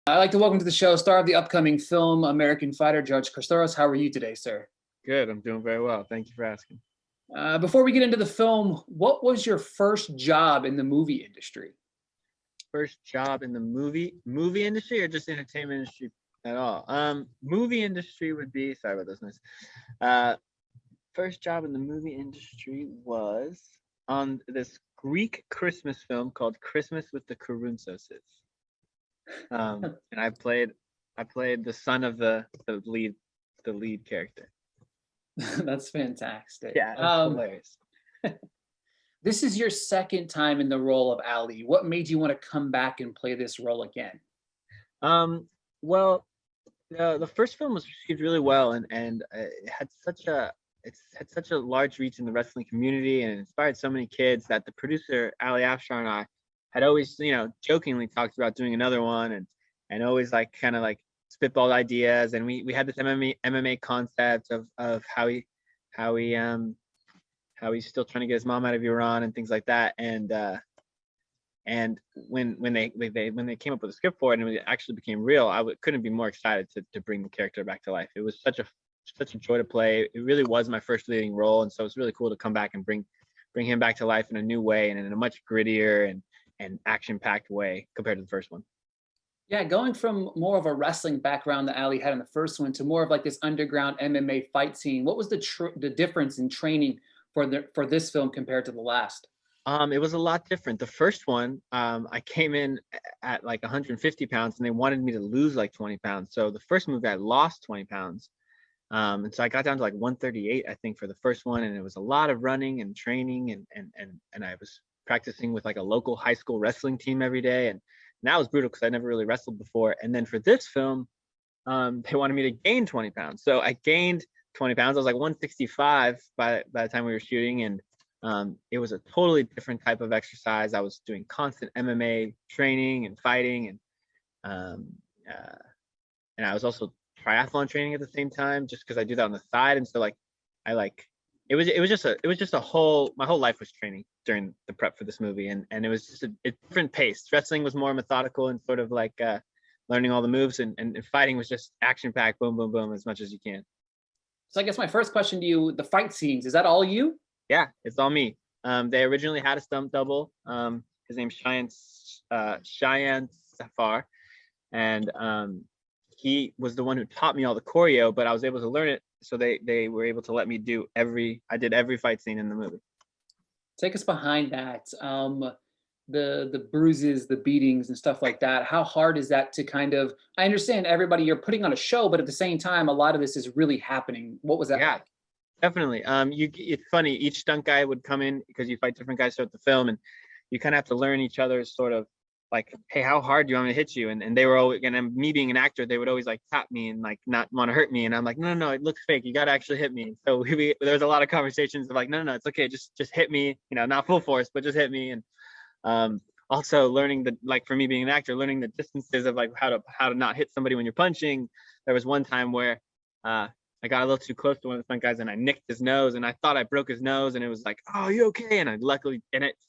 I'd like to welcome to the show star of the upcoming film American Fighter, Judge Kosturos. How are you today, sir? Good. I'm doing very well. Thank you for asking. Before we get into the film, what was your first job in the movie industry? First job in the movie industry or just entertainment industry at all? Movie industry would be, sorry about this noise. First job in the movie industry was on this Greek Christmas film called Christmas with the Karountzoses. And I played the son of the lead character. That's fantastic. Yeah, that's hilarious. This is your second time in the role of Ali. What made you want to come back and play this role again? Well, the first film was received really well, and it had such a large reach in the wrestling community, and it inspired so many kids that the producer Ali Afshar and I had always, jokingly talked about doing another one, and always kind of spitballed ideas, and we had this MMA concept of how he's still trying to get his mom out of Iran and things like that, and when they came up with a script for it and it actually became real, couldn't be more excited to bring the character back to life. It was such a joy to play. It really was my first leading role, and so it's really cool to come back and bring him back to life in a new way and in a much grittier and action-packed way compared to the first one. Yeah, going from more of a wrestling background that Ali had in the first one to more of like this underground MMA fight scene, what was the difference in training for this film compared to the last? It was a lot different. The first one, I came in at like 150 pounds, and they wanted me to lose like 20 pounds. So the first movie, I lost 20 pounds. And so I got down to like 138, I think, for the first one, and it was a lot of running and training, and I was practicing with like a local high school wrestling team every day, and that was brutal because I never really wrestled before. And then for this film, they wanted me to gain 20 pounds. So I gained 20 pounds. I was like 165 by the time we were shooting, and it was a totally different type of exercise. I was doing constant MMA training and fighting, and I was also triathlon training at the same time, just because I do that on the side. And so it was just a whole, my whole life was training during the prep for this movie, and it was just a different pace. Wrestling was more methodical and sort of like learning all the moves, and fighting was just action packed, boom, boom, boom, as much as you can. So I guess my first question to you, the fight scenes, is that all you? Yeah, it's all me. They originally had a stunt double. His name's Cheyenne Safar, and he was the one who taught me all the choreo, but I was able to learn it, so they were able to let me do every fight scene in the movie. Take us behind that. The bruises, the beatings, and stuff like that. How hard is that to kind of? I understand everybody, you're putting on a show, but at the same time, a lot of this is really happening. What was that like? Definitely. It's funny. Each stunt guy would come in, because you fight different guys throughout the film, and you kind of have to learn each other's sort of like, hey, how hard do you want me to hit you? And they were always, and me being an actor, they would always like tap me and like not want to hurt me. And I'm like, no, it looks fake. You got to actually hit me. So there was a lot of conversations of like, no, it's okay. Just hit me, not full force, but just hit me. And also learning for me being an actor, learning the distances of like how to not hit somebody when you're punching. There was one time where I got a little too close to one of the stunt guys, and I nicked his nose, and I thought I broke his nose, and it was like, oh, you okay? And it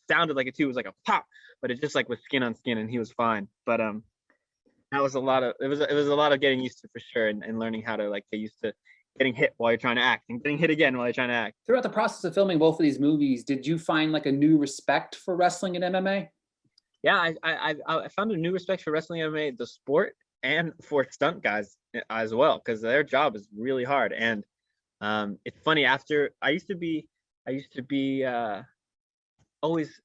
sounded like it too. It was like a pop, but it just like was skin on skin, and he was fine. But that was it was a lot of getting used to, for sure, and learning how to like get used to getting hit while you're trying to act, and getting hit again while you're trying to act. Throughout the process of filming both of these movies, did you find like a new respect for wrestling and MMA? Yeah, I found a new respect for wrestling and MMA, the sport, and for stunt guys as well, because their job is really hard. And it's funny, after I used to be always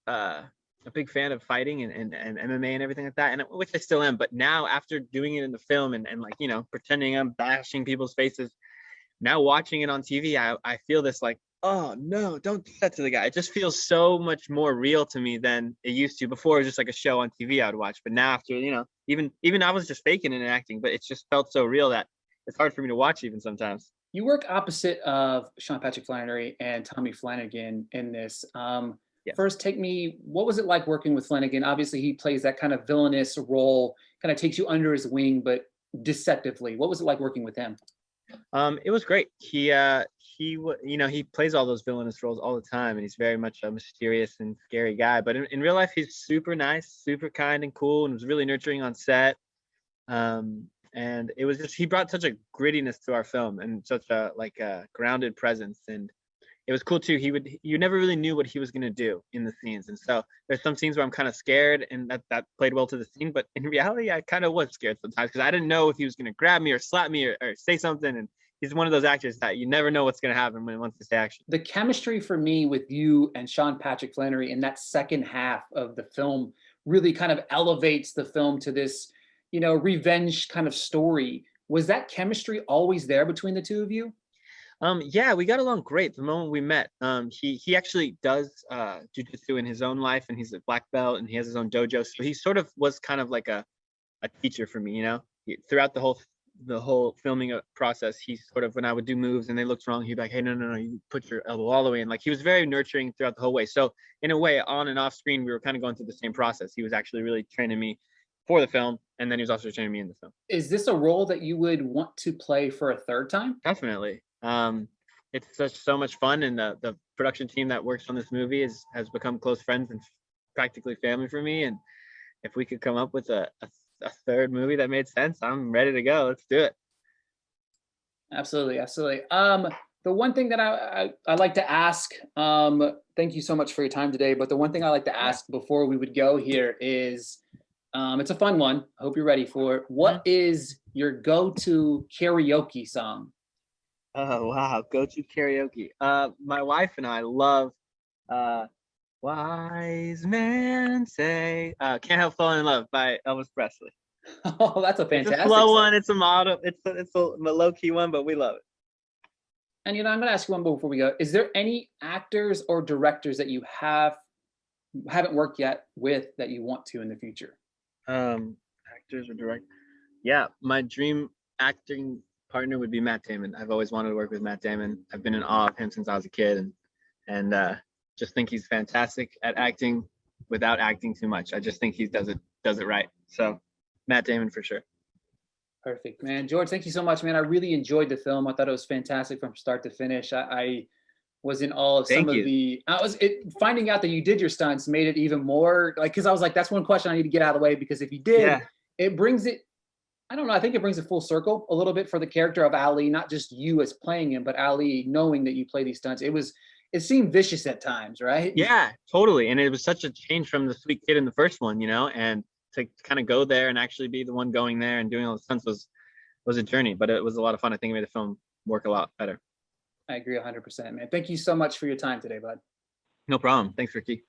a big fan of fighting and MMA and everything like that, and which I still am. But now, after doing it in the film and like pretending I'm bashing people's faces, now watching it on TV, I feel this like, oh no, don't do that to the guy. It just feels so much more real to me than it used to. Before, it was just like a show on TV I would watch, but now, after even I was just faking it and acting, but it just felt so real that it's hard for me to watch even sometimes. You work opposite of Shaun Flanery and Tommy Flanagan in this. Yes. First, what was it like working with Flanagan? Obviously, he plays that kind of villainous role, kind of takes you under his wing, but deceptively. What was it like working with him? It was great. he plays all those villainous roles all the time, and he's very much a mysterious and scary guy. But in real life, he's super nice, super kind and cool, and was really nurturing on set. And it was just, he brought such a grittiness to our film and such a grounded presence. And it was cool too. You never really knew what he was going to do in the scenes. And so there's some scenes where I'm kind of scared, and that played well to the scene. But in reality, I kind of was scared sometimes because I didn't know if he was going to grab me or slap me or say something. And he's one of those actors that you never know what's going to happen when he wants to say action. The chemistry for me with you and Sean Patrick Flanery in that second half of the film really kind of elevates the film to this, revenge kind of story. Was that chemistry always there between the two of you? Yeah, we got along great the moment we met. He actually does jujitsu in his own life, and he's a black belt, and he has his own dojo. So he sort of was kind of like a teacher for me, throughout the whole filming process. He sort of, when I would do moves and they looked wrong, he'd be like, hey, no, you put your elbow all the way in. Like, he was very nurturing throughout the whole way. So in a way, on and off screen, we were kind of going through the same process. He was actually really training me for the film, and then he was also training me in the film. Is this a role that you would want to play for a third time? Definitely. It's so much fun, and the production team that works on this movie has become close friends and practically family for me. And if we could come up with a third movie that made sense, I'm ready to go. Let's do it. Absolutely. The one thing that I like to ask, thank you so much for your time today, but the one thing I like to ask before we would go here is, it's a fun one. I hope you're ready for it. What is your go-to karaoke song? Oh, wow. Go-to karaoke. My wife and I love Wise Men Say Can't Help Falling in Love by Elvis Presley. Oh, that's a fantastic It's a slow song. one. It's a model. It's a low-key one, but we love it. And I'm going to ask you one more before we go. Is there any actors or directors that you haven't worked yet with that you want to in the future? Actors or directors? Yeah, my dream acting partner would be Matt Damon. I've always wanted to work with Matt Damon. I've been in awe of him since I was a kid, and just think he's fantastic at acting without acting too much. I just think he does it right. So Matt Damon for sure. Perfect, man. George, thank you so much, man. I really enjoyed the film. I thought it was fantastic from start to finish. I was in awe of finding out that you did your stunts made it even more because I was like, that's one question I need to get out of the way, because if you did, it brings it, I don't know, I think it brings it full circle a little bit for the character of Ali, not just you as playing him, but Ali knowing that you play these stunts. It seemed vicious at times, right? Yeah, totally. And it was such a change from the sweet kid in the first one, and to kind of go there and actually be the one going there and doing all the stunts was a journey, but it was a lot of fun. I think it made the film work a lot better. I agree 100%, man. Thank you so much for your time today, bud. No problem. Thanks, Ricky.